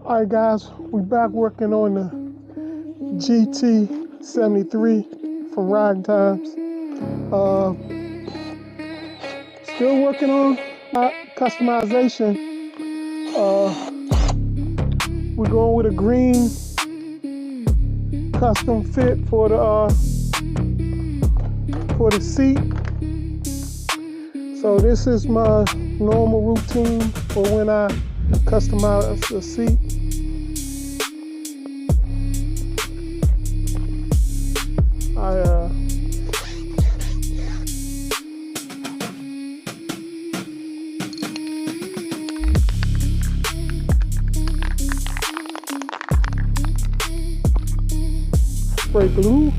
All right, guys, we back working on the GT73 from Riding Times. Still working on customization. We're going with a green custom fit for the seat. So this is my normal routine for when I customize the seat. Spray glue.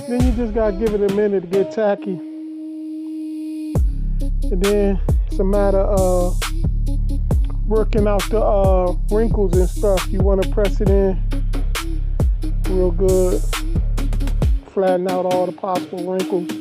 Then you just gotta give it a minute to get tacky. And then it's a matter of working out the wrinkles and stuff. You wanna press it in real good. Flatten out all the possible wrinkles.